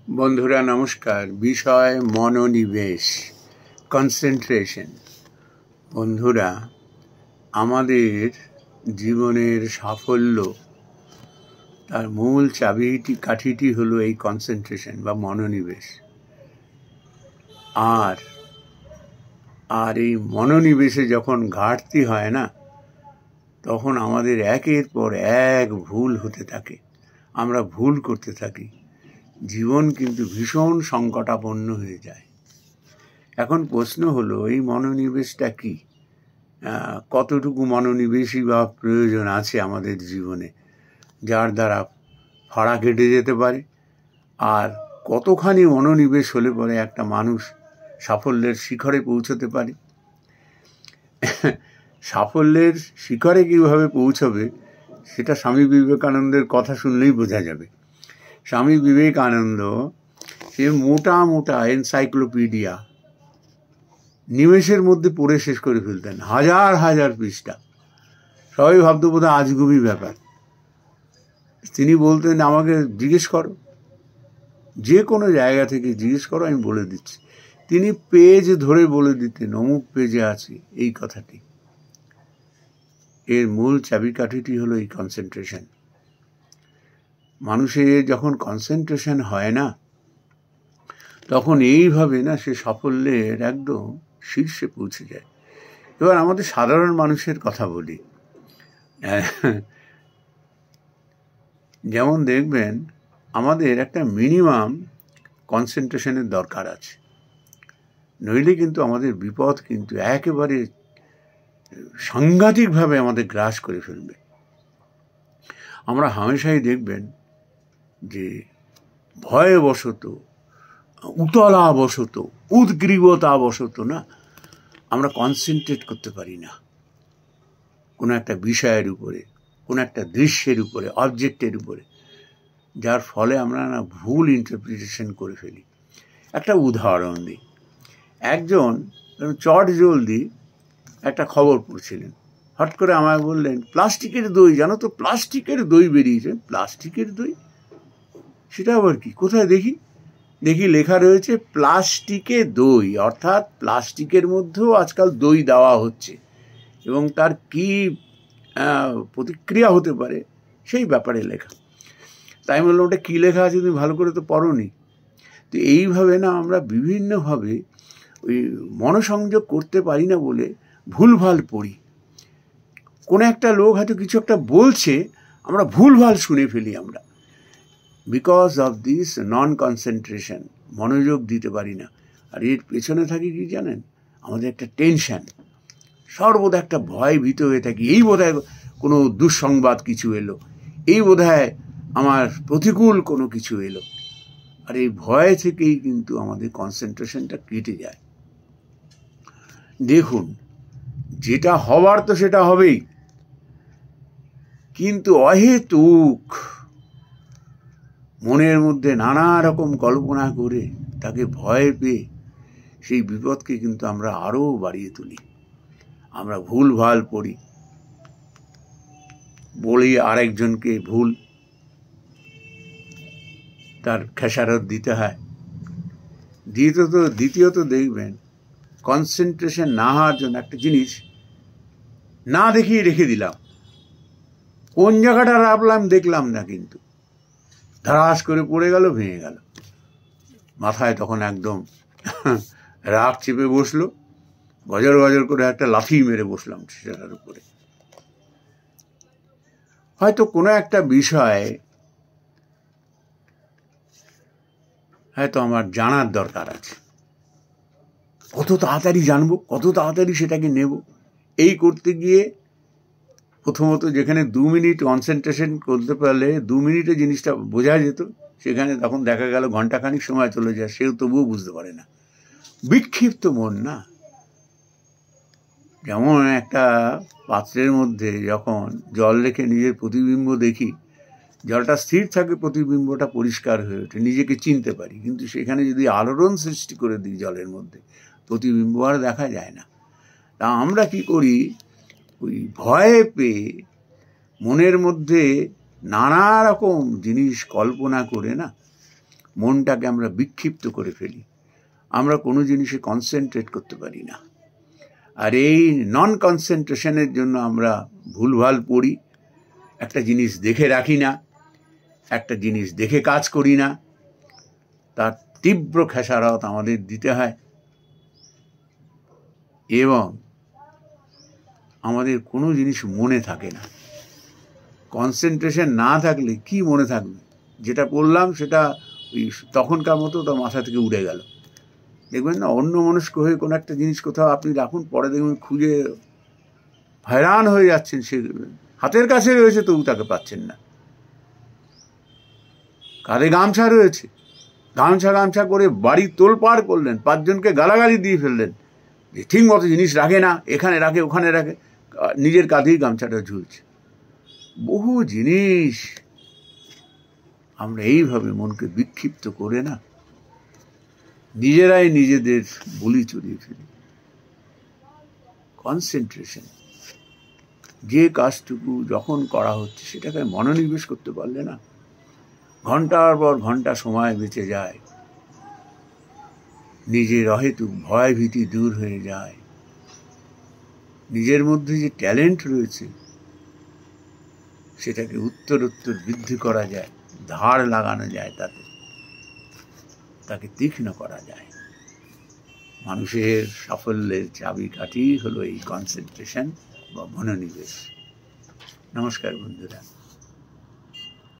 বন্ধুরা নমস্কার। বিষয় মনোনিবেশ, কনসেন্ট্রেশন। বন্ধুরা, আমাদের জীবনের সাফল্য তার মূল কাঠিটি হলো এই কনসেন্ট্রেশন বা মনোনিবেশ। আর এই মনোনিবেশে যখন ঘাটতি হয় না, তখন আমাদের একের পর এক ভুল হতে থাকে, আমরা ভুল করতে থাকি, জীবন কিন্তু ভীষণ সংকটাপন্ন হয়ে যায়। এখন প্রশ্ন হলো, এই মনোনিবেশটা কি? কতটুকু মনোনিবেশই বা প্রয়োজন আছে আমাদের জীবনে, যার দ্বারা ফাড়া কেটে যেতে পারে? আর কতখানি মনোনিবেশ হলে পরে একটা মানুষ সাফল্যের শিখরে পৌঁছতে পারে? সাফল্যের শিখরে কীভাবে পৌঁছবে সেটা স্বামী বিবেকানন্দের কথা শুনলেই বোঝা যাবে। স্বামী বিবেকানন্দ সে মোটা এনসাইক্লোপিডিয়া নিমেষের মধ্যে পড়ে শেষ করে ফেলতেন, হাজার হাজার পৃষ্ঠা। সবাই ভাবতো বোধহয় আজগুবি ব্যাপার। তিনি বলতেন, আমাকে জিজ্ঞেস করো, যে কোনো জায়গা থেকে জিজ্ঞেস করো, আমি বলে দিচ্ছি। তিনি পেজ ধরে বলে দিতেন, অমুক পেজে আছে এই কথাটি। এর মূল চাবিকাঠিটি হলো এই কনসেন্ট্রেশন। মানুষের যখন কনসেন্ট্রেশন হয় না, তখন এইভাবে না সে সাফল্যের একদম শীর্ষে পৌঁছে যায়। এবার আমাদের সাধারণ মানুষের কথা বলি। যেমন দেখবেন, আমাদের একটা মিনিমাম কনসেন্ট্রেশনের দরকার আছে, নইলে কিন্তু আমাদের বিপদ কিন্তু একেবারে সাংঘাতিকভাবে আমাদের গ্রাস করে ফেলবে। আমরা হামেশাই দেখবেন যে ভয়বশত, উতলাবশত, উদ্গ্রীবতাবশত না আমরা কনসেন্ট্রেট করতে পারি না কোনো একটা বিষয়ের উপরে, কোনো একটা দৃশ্যের উপরে, অবজেক্টের উপরে, যার ফলে আমরা না ভুল ইন্টারপ্রিটেশন করে ফেলি। একটা উদাহরণ দিই। একজন চট জলদি একটা খবর পড়ছিলেন, হট করে আমায় বললেন, প্লাস্টিকের দই, জানো তো প্লাস্টিকের দই বেরিয়েছে। প্লাস্টিকের দই? সেটা আবার কি? কোথায় দেখি লেখা রয়েছে প্লাস্টিকে দই, অর্থাৎ প্লাস্টিকের মধ্যেও আজকাল দই দেওয়া হচ্ছে, এবং তার কি প্রতিক্রিয়া হতে পারে সেই ব্যাপারে লেখা। তাই বললাম, ওটা কী লেখা আছে তুমি ভালো করে তো পড়োনি। তো এইভাবে না আমরা বিভিন্নভাবে ওই মনোসংযোগ করতে পারি না বলে ভুলভাল পড়ি। কোনো একটা লোক হয়তো কিছু একটা বলছে, আমরা ভুলভাল শুনে ফেলি আমরা, because of this non concentration. মনোযোগ দিতে পারি না। আর এর পেছনে থাকি কি জানেন? আমাদের একটা টেনশন, সর্বদা একটা ভয় ভীত হয়ে থাকি। এই বোধহয় কোনো দুঃসংবাদ কিছু এলো, এই বোধহয় আমার প্রতিকূল কোনো কিছু এলো। আর এই ভয় থেকেই কিন্তু আমাদের কনসেন্ট্রেশনটা কেটে যায়। দেখুন, যেটা হবার তো সেটা হবেই, কিন্তু অহেতুক মনের মধ্যে নানা রকম কল্পনা করে তাকে ভয় পেয়ে সেই বিপদকে কিন্তু আমরা আরও বাড়িয়ে তুলি। আমরা ভুলভাল পড়ি, বলি আরেকজনকে ভুল, তার খেসারত দিতে হয়। দ্বিতীয়ত দেখবেন, কনসেন্ট্রেশন না হওয়ার জন্য একটা জিনিস না দেখিয়ে রেখে দিলাম, কোন জায়গাটা রাখলাম দেখলাম না, কিন্তু ধারাস করে পড়ে গেল, ভেঙে গেল। মাথায় তখন একদম রাগ চেপে বসলো, গজর গজর করে একটা লাথি মেরে বসলাম সেটার উপরে। হয়তো কোনো একটা বিষয় হয়তো আমার জানার দরকার আছে, কত তাড়াতাড়ি জানবো, কত তাড়াতাড়ি সেটাকে নেব, এই করতে গিয়ে প্রথমত যেখানে 2 মিনিট কনসেন্ট্রেশন করতে পারলে 2 মিনিটে জিনিসটা বোঝা যেত, সেখানে তখন দেখা গেল ঘন্টাখানিক সময় চলে যায়, সেও তবুও বুঝতে পারে না। বিক্ষিপ্ত মন না, যেমন একটা পাত্রের মধ্যে যখন জল রেখে নিজের প্রতিবিম্ব দেখি, জলটা স্থির থাকে, প্রতিবিম্বটা পরিষ্কার হয়ে ওঠে, নিজেকে চিনতে পারি। কিন্তু সেখানে যদি আলোড়ন সৃষ্টি করে দিই জলের মধ্যে, প্রতিবিম্ব আর দেখা যায় না। তা আমরা কি করি, ওই ভয়ে পেয়ে মনের মধ্যে নানা রকম জিনিস কল্পনা করে না মনটাকে আমরা বিক্ষিপ্ত করে ফেলি, আমরা কোনো জিনিসে কনসেন্ট্রেট করতে পারি না। আর এই নন কনসেন্ট্রেশনের জন্য আমরা ভুলভাল পড়ি, একটা জিনিস দেখে রাখি না, একটা জিনিস দেখে কাজ করি না, তার তীব্র খেসারত আমাদের দিতে হয়। এবং আমাদের কোনো জিনিস মনে থাকে না। কনসেন্ট্রেশন না থাকলে কি মনে থাকবে? যেটা বললাম সেটা ওই তখনকার মতো তার মাথা থেকে উড়ে গেল। দেখবেন না, অন্য মনস্ক হয়ে কোনো একটা জিনিস কোথাও আপনি রাখুন, পরে দেখবেন খুঁজে হয়রান হয়ে যাচ্ছেন, সে হাতের কাছে রয়েছে তবু তাকে পাচ্ছেন না। কাঁধে গামছা রয়েছে, গামছা করে বাড়ি তোলপাড় করলেন, 5 জনকে গালাগালি দিয়ে ফেললেন যে ঠিক মতো জিনিস রাখে না, এখানে রাখে ওখানে রাখে, নিজের কাঁধেই গামছাটা ঝুলছে। বহু জিনিস আমরা এইভাবে মনকে বিক্ষিপ্ত করে না নিজেরাই নিজেদের বলি চড়িয়ে ফেলি। কনসেন্ট্রেশন, যে কাজটুকু যখন করা হচ্ছে সেটাকে মনোনিবেশ করতে পারলে না, ঘন্টার পর ঘন্টা সময় বেঁচে যায়, নিজের অহেতুক ভয় ভীতি দূর হয়ে যায়, নিজের মধ্যে যে ট্যালেন্ট রয়েছে সেটাকে উত্তরোত্তর বৃদ্ধি করা যায়, ধার লাগানো যায়, তাকে তীক্ষ্ণ করা যায়। মানুষের সাফল্যের চাবিকাঠি হলো এই কনসেন্ট্রেশন বা মনোনিবেশ। নমস্কার বন্ধুরা।